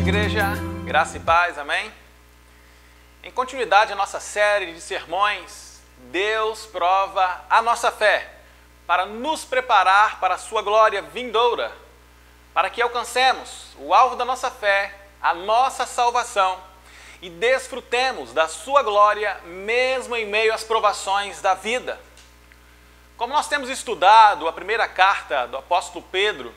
igreja, graça e paz, amém? Em continuidade à nossa série de sermões, Deus prova a nossa fé para nos preparar para a sua glória vindoura, para que alcancemos o alvo da nossa fé, a nossa salvação, e desfrutemos da sua glória mesmo em meio às provações da vida. Como nós temos estudado a primeira carta do apóstolo Pedro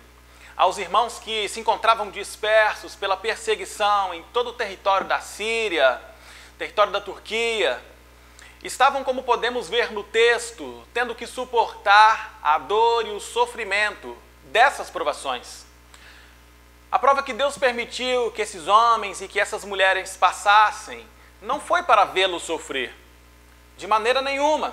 aos irmãos que se encontravam dispersos pela perseguição em todo o território da Síria, território da Turquia, estavam, como podemos ver no texto, tendo que suportar a dor e o sofrimento dessas provações. A prova que Deus permitiu que esses homens e que essas mulheres passassem não foi para vê-los sofrer, de maneira nenhuma,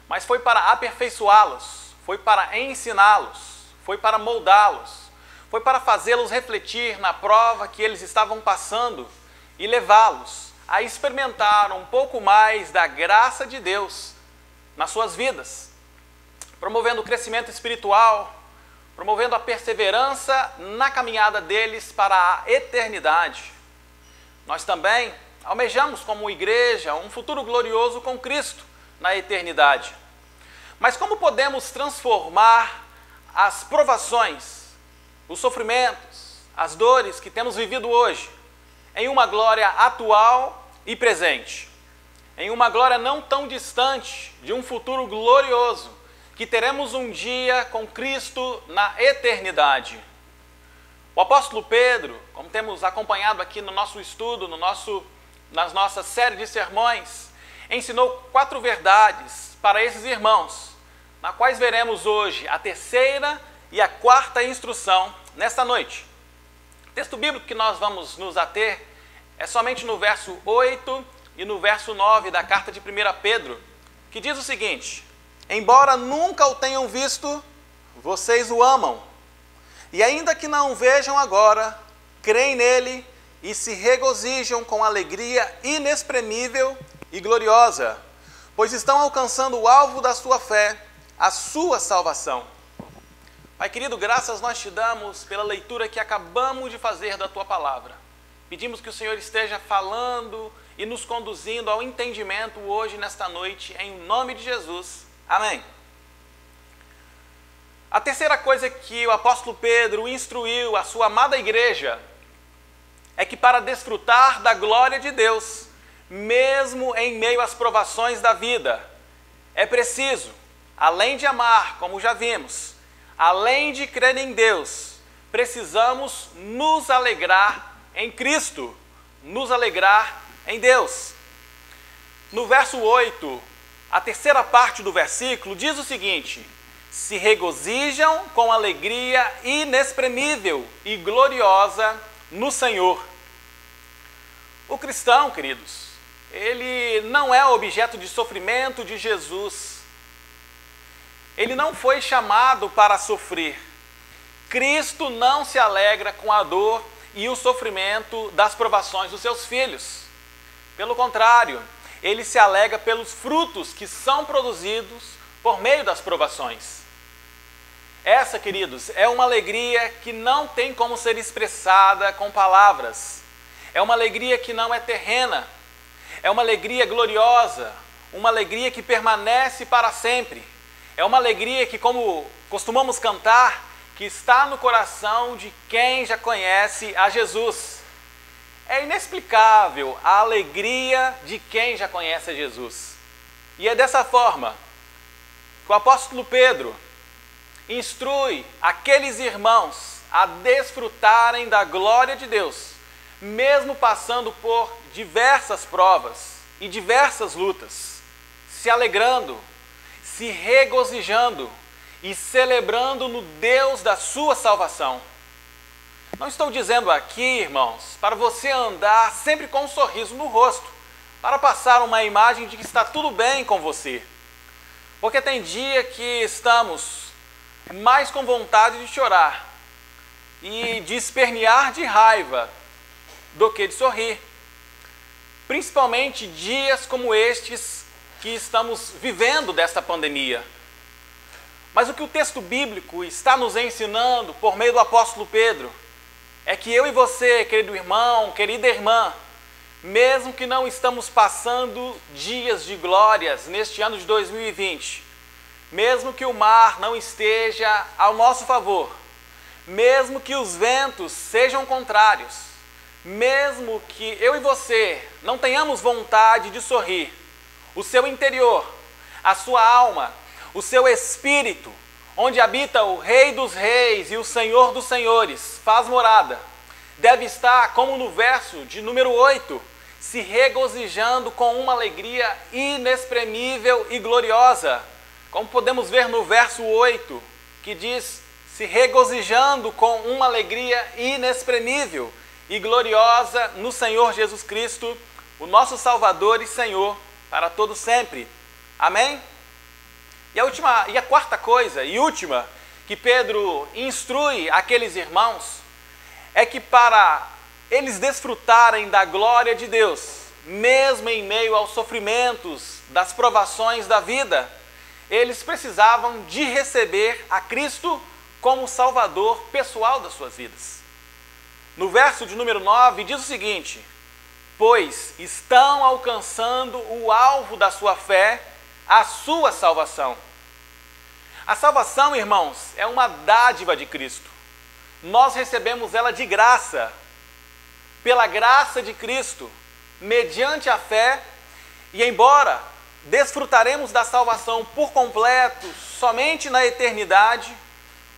mas foi para aperfeiçoá-los, foi para ensiná-los, foi para moldá-los, foi para fazê-los refletir na prova que eles estavam passando e levá-los a experimentar um pouco mais da graça de Deus nas suas vidas, promovendo o crescimento espiritual, promovendo a perseverança na caminhada deles para a eternidade. Nós também almejamos como igreja um futuro glorioso com Cristo na eternidade. Mas como podemos transformar as provações, os sofrimentos, as dores que temos vivido hoje em uma glória atual e presente, em uma glória não tão distante de um futuro glorioso que teremos um dia com Cristo na eternidade? O apóstolo Pedro, como temos acompanhado aqui no nosso estudo, nas nossas séries de sermões, ensinou 4 verdades para esses irmãos, na quais veremos hoje a terceira e a 4ª instrução nesta noite. O texto bíblico que nós vamos nos ater é somente no verso 8 e no verso 9 da carta de 1 Pedro, que diz o seguinte: embora nunca o tenham visto, vocês o amam, e ainda que não o vejam agora, creem nele e se regozijam com alegria inexprimível e gloriosa, pois estão alcançando o alvo da sua fé, a sua salvação. Pai querido, graças nós te damos pela leitura que acabamos de fazer da tua palavra. Pedimos que o Senhor esteja falando e nos conduzindo ao entendimento hoje, nesta noite, em nome de Jesus. Amém. A terceira coisa que o apóstolo Pedro instruiu a sua amada igreja é que para desfrutar da glória de Deus, mesmo em meio às provações da vida, é preciso, além de amar, como já vimos, além de crer em Deus, precisamos nos alegrar em Cristo, nos alegrar em Deus. No verso 8, a terceira parte do versículo diz o seguinte: se regozijam com alegria inexprimível e gloriosa no Senhor. O cristão, queridos, ele não é objeto de sofrimento de Jesus. Ele não foi chamado para sofrer. Cristo não se alegra com a dor e o sofrimento das provações dos seus filhos. Pelo contrário, ele se alegra pelos frutos que são produzidos por meio das provações. Essa, queridos, é uma alegria que não tem como ser expressada com palavras. É uma alegria que não é terrena. É uma alegria gloriosa, uma alegria que permanece para sempre. É uma alegria que, como costumamos cantar, que está no coração de quem já conhece a Jesus. É inexplicável a alegria de quem já conhece a Jesus. E é dessa forma que o apóstolo Pedro instrui aqueles irmãos a desfrutarem da glória de Deus, mesmo passando por diversas provas e diversas lutas, se alegrando, se regozijando e celebrando no Deus da sua salvação. Não estou dizendo aqui, irmãos, para você andar sempre com um sorriso no rosto, para passar uma imagem de que está tudo bem com você. Porque tem dia que estamos mais com vontade de chorar e de espernear de raiva do que de sorrir. Principalmente dias como estes que estamos vivendo desta pandemia. Mas o que o texto bíblico está nos ensinando por meio do apóstolo Pedro é que eu e você, querido irmão, querida irmã, mesmo que não estamos passando dias de glórias neste ano de 2020, mesmo que o mar não esteja ao nosso favor, mesmo que os ventos sejam contrários, mesmo que eu e você não tenhamos vontade de sorrir, o seu interior, a sua alma, o seu espírito, onde habita o Rei dos Reis e o Senhor dos Senhores, faz morada, deve estar, como no verso de número 8, se regozijando com uma alegria inexprimível e gloriosa, como podemos ver no verso 8, que diz, se regozijando com uma alegria inexprimível e gloriosa no Senhor Jesus Cristo, o nosso Salvador e Senhor, para todo sempre. Amém? E a quarta coisa e última que Pedro instrui aqueles irmãos é que para eles desfrutarem da glória de Deus, mesmo em meio aos sofrimentos, das provações da vida, eles precisavam de receber a Cristo como Salvador pessoal das suas vidas. No verso de número 9 diz o seguinte: pois estão alcançando o alvo da sua fé, a sua salvação. A salvação, irmãos, é uma dádiva de Cristo. Nós recebemos ela de graça, pela graça de Cristo, mediante a fé, e embora desfrutaremos da salvação por completo, somente na eternidade,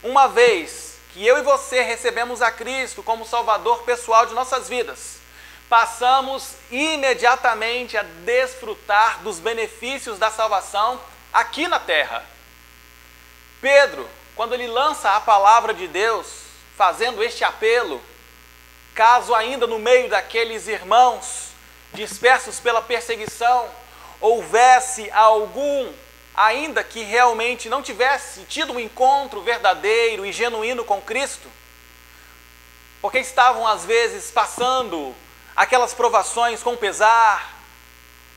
uma vez que eu e você recebemos a Cristo como Salvador pessoal de nossas vidas, passamos imediatamente a desfrutar dos benefícios da salvação aqui na terra. Pedro, quando ele lança a palavra de Deus, fazendo este apelo, caso ainda no meio daqueles irmãos dispersos pela perseguição, houvesse algum, ainda que realmente não tivesse tido um encontro verdadeiro e genuíno com Cristo, porque estavam às vezes passando aquelas provações com pesar,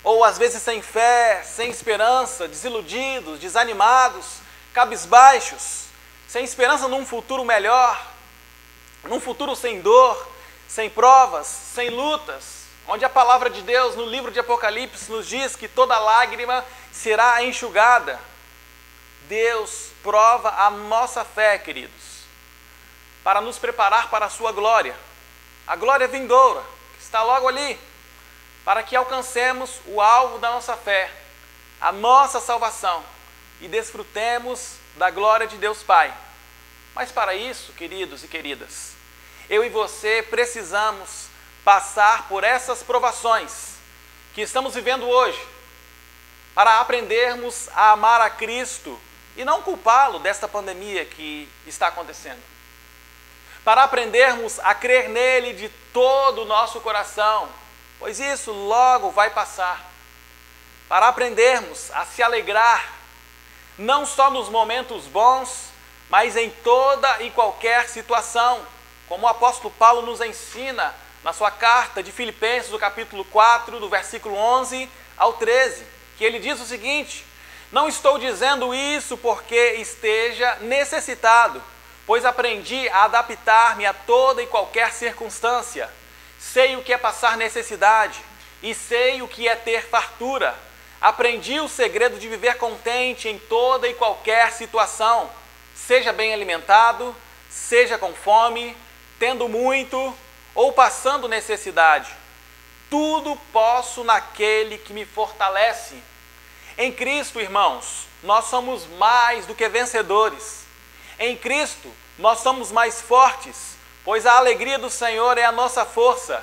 ou às vezes sem fé, sem esperança, desiludidos, desanimados, cabisbaixos, sem esperança num futuro melhor, num futuro sem dor, sem provas, sem lutas, onde a palavra de Deus no livro de Apocalipse nos diz que toda lágrima será enxugada. Deus prova a nossa fé, queridos, para nos preparar para a sua glória, a glória vindoura, que está logo ali, para que alcancemos o alvo da nossa fé, a nossa salvação, e desfrutemos da glória de Deus Pai. Mas para isso, queridos e queridas, eu e você precisamos passar por essas provações que estamos vivendo hoje, para aprendermos a amar a Cristo e não culpá-lo desta pandemia que está acontecendo. Para aprendermos a crer nele de todo o nosso coração, pois isso logo vai passar. Para aprendermos a se alegrar, não só nos momentos bons, mas em toda e qualquer situação, como o apóstolo Paulo nos ensina na sua carta de Filipenses, do capítulo 4, do versículo 11 ao 13, que ele diz o seguinte: não estou dizendo isso porque esteja necessitado, pois aprendi a adaptar-me a toda e qualquer circunstância. Sei o que é passar necessidade e sei o que é ter fartura. Aprendi o segredo de viver contente em toda e qualquer situação, seja bem alimentado, seja com fome, tendo muito ou passando necessidade. Tudo posso naquele que me fortalece. Em Cristo, irmãos, nós somos mais do que vencedores. Em Cristo, nós somos mais fortes, pois a alegria do Senhor é a nossa força.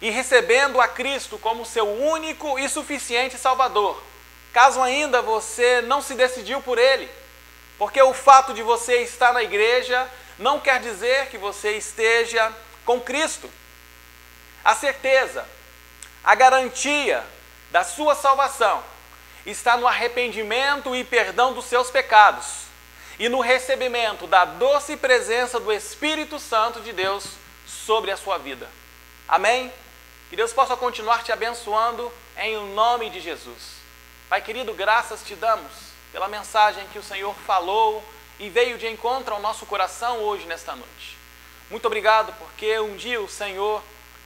E recebendo a Cristo como seu único e suficiente Salvador, caso ainda você não se decidiu por Ele, porque o fato de você estar na igreja não quer dizer que você esteja com Cristo. A certeza, a garantia da sua salvação está no arrependimento e perdão dos seus pecados e no recebimento da doce presença do Espírito Santo de Deus sobre a sua vida. Amém? Que Deus possa continuar te abençoando em nome de Jesus. Pai querido, graças te damos pela mensagem que o Senhor falou e veio de encontro ao nosso coração hoje nesta noite. Muito obrigado porque um dia o Senhor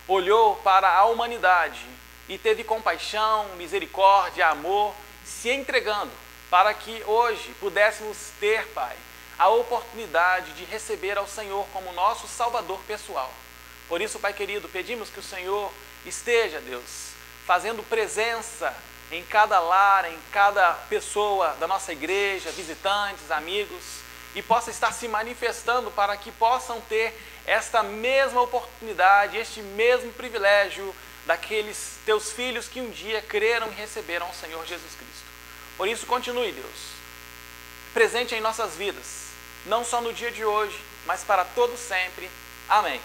olhou para a humanidade e teve compaixão, misericórdia, amor, se entregando para que hoje pudéssemos ter, Pai, a oportunidade de receber ao Senhor como nosso Salvador pessoal. Por isso, Pai querido, pedimos que o Senhor esteja, Deus, fazendo presença em cada lar, em cada pessoa da nossa igreja, visitantes, amigos, e possa estar se manifestando para que possam ter esta mesma oportunidade, este mesmo privilégio daqueles teus filhos que um dia creram e receberam o Senhor Jesus Cristo. Por isso, continue, Deus, presente em nossas vidas, não só no dia de hoje, mas para todo sempre. Amém.